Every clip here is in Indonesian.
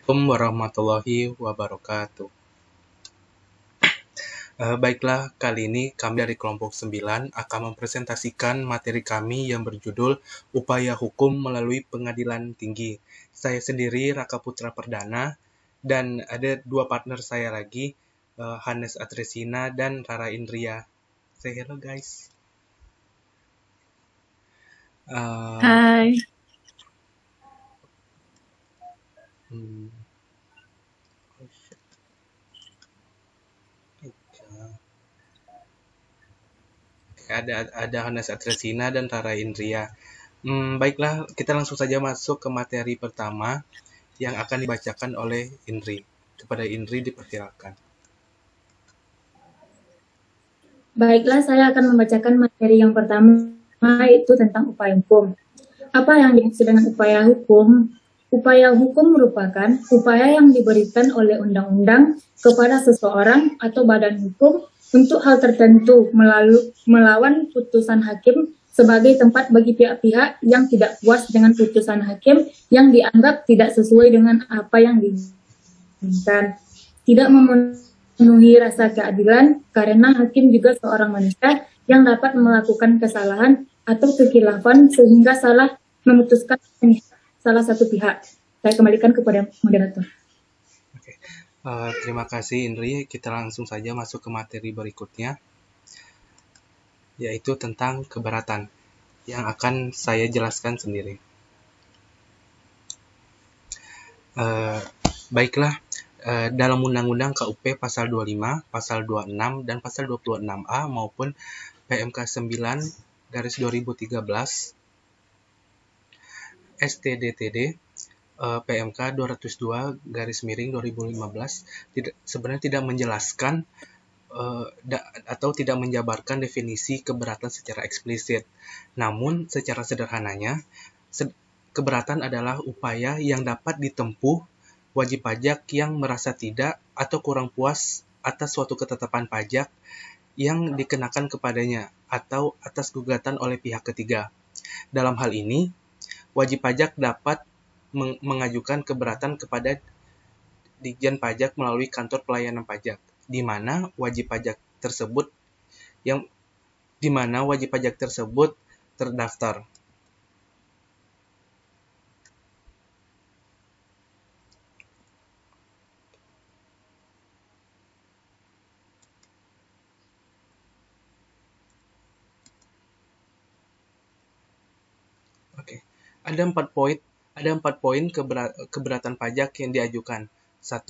Assalamualaikum warahmatullahi wabarakatuh. Baiklah, kali ini kami dari kelompok 9 akan mempresentasikan materi kami yang berjudul Upaya Hukum Melalui Pengadilan Tinggi. Saya sendiri Raka Putra Perdana dan ada dua partner saya lagi, Hannes Atresina dan Rara Indria. Say hello guys. Hai. Hmm, ada Hannes Atresina dan Rara Indria. Baiklah, kita langsung saja masuk ke materi pertama yang akan dibacakan oleh Indri. Kepada Indri dipersilakan. Baiklah, saya akan membacakan materi yang pertama, yaitu tentang upaya hukum. Apa yang dimaksud dengan upaya hukum? Upaya hukum merupakan upaya yang diberikan oleh undang-undang kepada seseorang atau badan hukum untuk hal tertentu melawan putusan hakim sebagai tempat bagi pihak-pihak yang tidak puas dengan putusan hakim yang dianggap tidak sesuai dengan apa yang diinginkan. Tidak memenuhi rasa keadilan karena hakim juga seorang manusia yang dapat melakukan kesalahan atau kekhilafan sehingga salah memutuskan salah satu pihak. Saya kembalikan kepada moderator. Terima kasih Indri. Kita langsung saja masuk ke materi berikutnya, yaitu tentang keberatan yang akan saya jelaskan sendiri. Baiklah, dalam Undang-Undang KUP Pasal 25, Pasal 26, dan Pasal 26A maupun PMK 9 garis 2013, STDTD, PMK 202 garis miring 2015 sebenarnya tidak menjelaskan atau tidak menjabarkan definisi keberatan secara eksplisit. Namun, secara sederhananya, keberatan adalah upaya yang dapat ditempuh wajib pajak yang merasa tidak atau kurang puas atas suatu ketetapan pajak yang dikenakan kepadanya atau atas gugatan oleh pihak ketiga. Dalam hal ini, wajib pajak dapat mengajukan keberatan kepada Ditjen Pajak melalui kantor pelayanan pajak, di mana wajib pajak tersebut terdaftar. Oke, ada empat poin keberatan pajak yang diajukan. 1.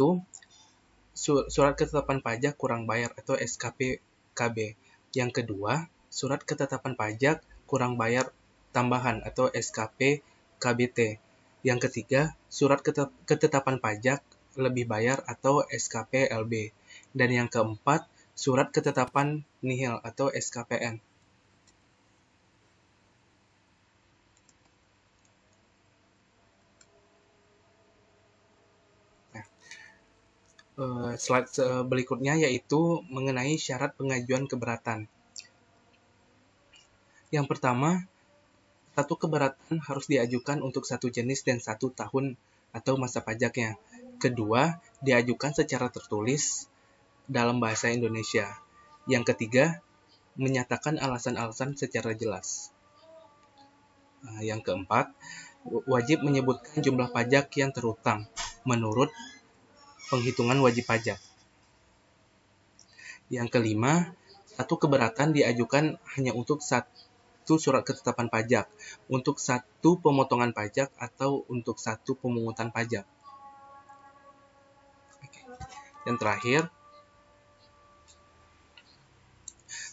Surat ketetapan pajak kurang bayar atau SKP-KB. Yang kedua, surat ketetapan pajak kurang bayar tambahan atau SKP-KBT. Yang ketiga, surat ketetapan pajak lebih bayar atau SKP-LB. Dan yang keempat, surat ketetapan nihil atau SKPN. Slide berikutnya yaitu mengenai syarat pengajuan keberatan. Yang pertama, satu keberatan harus diajukan untuk satu jenis dan 1 tahun atau masa pajaknya. Kedua, diajukan secara tertulis dalam bahasa Indonesia. Yang ketiga, menyatakan alasan-alasan secara jelas. Yang keempat, wajib menyebutkan jumlah pajak yang terutang menurut penghitungan wajib pajak. Yang kelima, satu keberatan diajukan hanya untuk satu surat ketetapan pajak, untuk satu pemotongan pajak, atau untuk satu pemungutan pajak. Yang terakhir,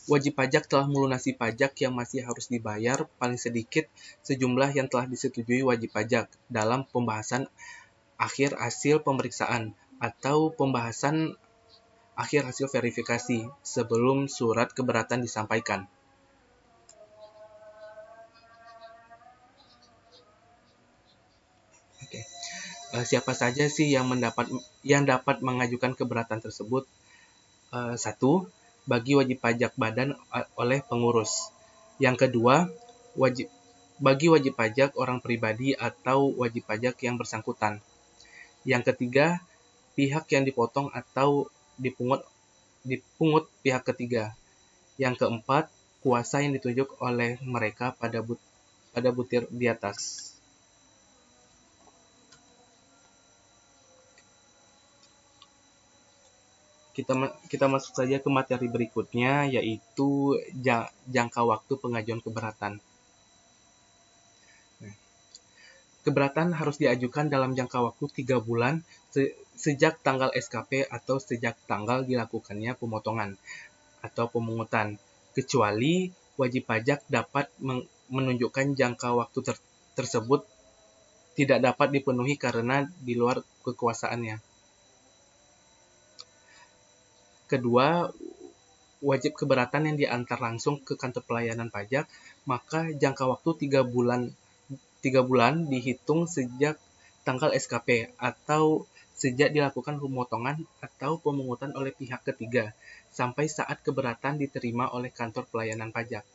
wajib pajak telah melunasi pajak yang masih harus dibayar paling sedikit sejumlah yang telah disetujui wajib pajak dalam pembahasan akhir hasil pemeriksaan atau pembahasan akhir hasil verifikasi sebelum surat keberatan disampaikan. Oke. Siapa saja sih yang dapat mengajukan keberatan tersebut? 1. Bagi wajib pajak badan oleh pengurus. Yang kedua, bagi wajib pajak orang pribadi atau wajib pajak yang bersangkutan. Yang ketiga, pihak yang dipotong atau dipungut pihak ketiga. Yang keempat, kuasa yang ditunjuk oleh mereka pada butir di atas. Kita masuk saja ke materi berikutnya, yaitu jangka waktu pengajuan keberatan. Keberatan harus diajukan dalam jangka waktu 3 bulan sejak tanggal SKP atau sejak tanggal dilakukannya pemotongan atau pemungutan, kecuali wajib pajak dapat menunjukkan jangka waktu tersebut tidak dapat dipenuhi karena di luar kekuasaannya. Kedua, wajib keberatan yang diantar langsung ke kantor pelayanan pajak, maka jangka waktu 3 bulan dihitung sejak tanggal SKP atau sejak dilakukan pemotongan atau pemungutan oleh pihak ketiga sampai saat keberatan diterima oleh kantor pelayanan pajak.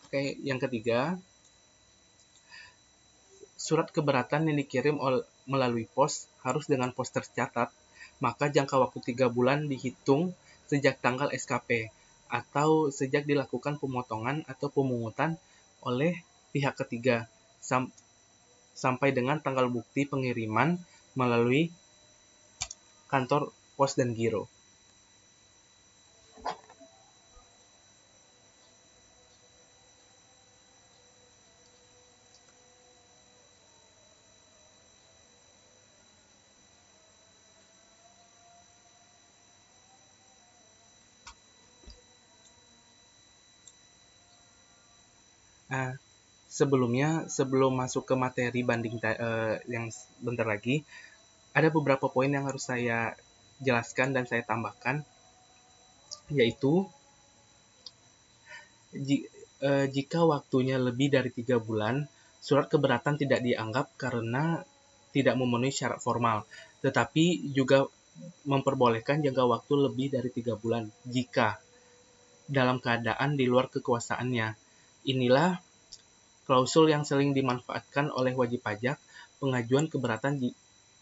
Oke, yang ketiga, surat keberatan yang dikirim melalui pos harus dengan pos tercatat, maka jangka waktu 3 bulan dihitung sejak tanggal SKP atau sejak dilakukan pemotongan atau pemungutan oleh pihak ketiga sampai dengan tanggal bukti pengiriman melalui kantor pos dan giro. Sebelum masuk ke materi banding yang bentar lagi, ada beberapa poin yang harus saya jelaskan dan saya tambahkan, yaitu jika waktunya lebih dari 3 bulan, surat keberatan tidak dianggap karena tidak memenuhi syarat formal, tetapi juga memperbolehkan jangka waktu lebih dari 3 bulan jika dalam keadaan di luar kekuasaannya. Inilah klausul yang sering dimanfaatkan oleh wajib pajak. Pengajuan keberatan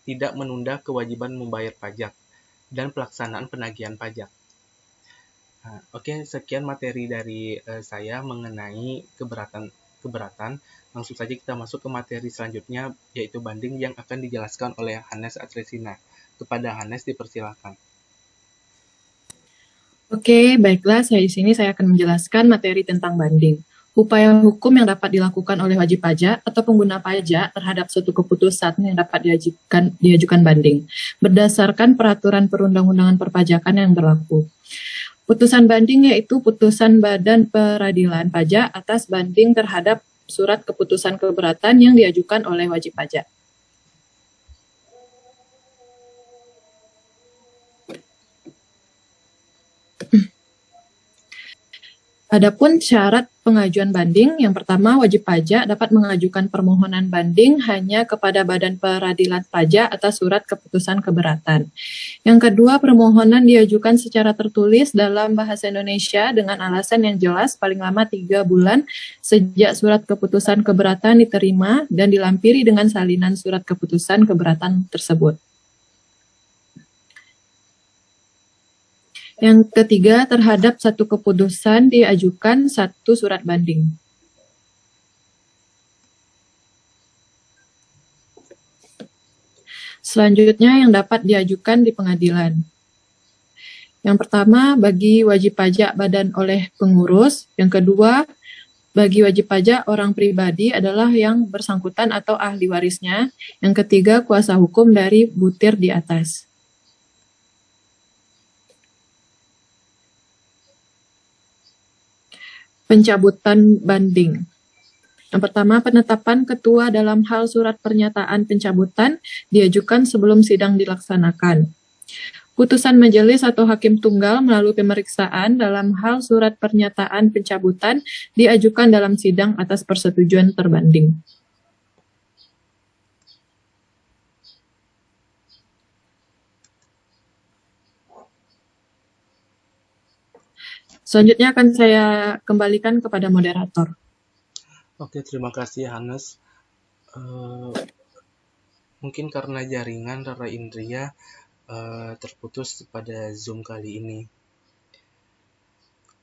tidak menunda kewajiban membayar pajak dan pelaksanaan penagihan pajak. Oke, sekian materi dari saya mengenai keberatan. Langsung saja kita masuk ke materi selanjutnya, yaitu banding yang akan dijelaskan oleh Hanes Atresina. Kepada Hanes dipersilakan. Oke, baiklah. Di sini saya akan menjelaskan materi tentang banding. Upaya hukum yang dapat dilakukan oleh wajib pajak atau pengguna pajak terhadap suatu keputusan yang dapat diajukan banding berdasarkan peraturan perundang-undangan perpajakan yang berlaku. Putusan banding yaitu putusan Badan Peradilan Pajak atas banding terhadap surat keputusan keberatan yang diajukan oleh wajib pajak. Adapun syarat pengajuan banding, yang pertama wajib pajak dapat mengajukan permohonan banding hanya kepada Badan Peradilan Pajak atas surat keputusan keberatan. Yang kedua, permohonan diajukan secara tertulis dalam bahasa Indonesia dengan alasan yang jelas paling lama 3 bulan sejak surat keputusan keberatan diterima dan dilampiri dengan salinan surat keputusan keberatan tersebut. Yang ketiga, terhadap satu keputusan diajukan satu surat banding. Selanjutnya yang dapat diajukan di pengadilan. Yang pertama, bagi wajib pajak badan oleh pengurus. Yang kedua, bagi wajib pajak orang pribadi adalah yang bersangkutan atau ahli warisnya. Yang ketiga, kuasa hukum dari butir di atas. Pencabutan banding. Yang pertama, penetapan ketua dalam hal surat pernyataan pencabutan diajukan sebelum sidang dilaksanakan. Putusan majelis atau hakim tunggal melalui pemeriksaan dalam hal surat pernyataan pencabutan diajukan dalam sidang atas persetujuan terbanding. Selanjutnya akan saya kembalikan kepada moderator. Oke, terima kasih Hanes. Eh, Mungkin karena jaringan Rara Indria terputus pada Zoom kali ini.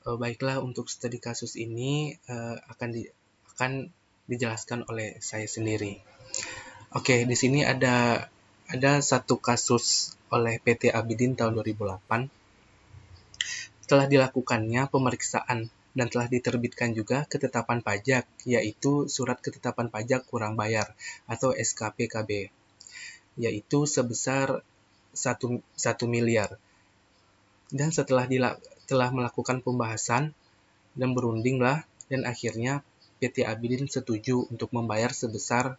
Baiklah, untuk studi kasus ini akan dijelaskan oleh saya sendiri. Oke, di sini ada satu kasus oleh PT Abidin tahun 2008. Telah dilakukannya pemeriksaan dan telah diterbitkan juga ketetapan pajak, yaitu Surat Ketetapan Pajak Kurang Bayar atau SKPKB, yaitu sebesar 1 miliar. Dan telah melakukan pembahasan dan berundinglah, dan akhirnya PT Abidin setuju untuk membayar sebesar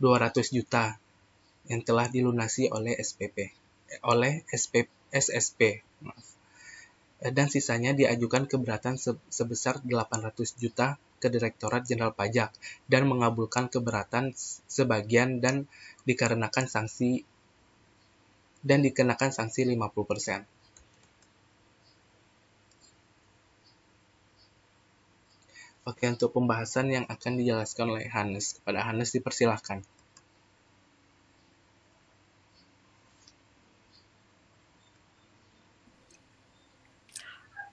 200 juta yang telah dilunasi oleh SSP. Dan sisanya diajukan keberatan sebesar 800 juta ke Direktorat Jenderal Pajak dan mengabulkan keberatan sebagian dan dikenakan sanksi 50%. Oke, untuk pembahasan yang akan dijelaskan oleh Hannes. Kepada Hannes dipersilahkan.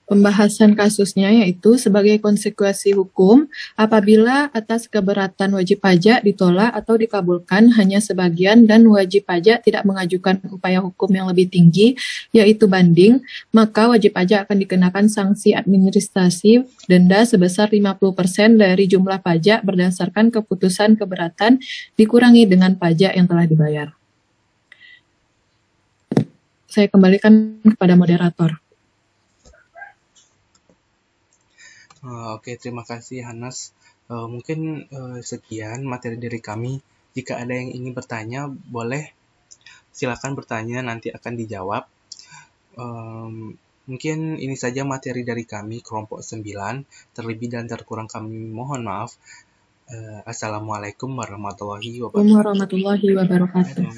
Pembahasan kasusnya yaitu sebagai konsekuensi hukum apabila atas keberatan wajib pajak ditolak atau dikabulkan hanya sebagian dan wajib pajak tidak mengajukan upaya hukum yang lebih tinggi yaitu banding, maka wajib pajak akan dikenakan sanksi administrasi denda sebesar 50% dari jumlah pajak berdasarkan keputusan keberatan dikurangi dengan pajak yang telah dibayar. Saya kembalikan kepada moderator. Oke, terima kasih Hannes. Mungkin sekian materi dari kami. Jika ada yang ingin bertanya, boleh silakan bertanya, nanti akan dijawab. Mungkin ini saja materi dari kami, kelompok 9. Terlebih dan terkurang kami mohon maaf. Assalamualaikum warahmatullahi wabarakatuh. Warahmatullahi wabarakatuh.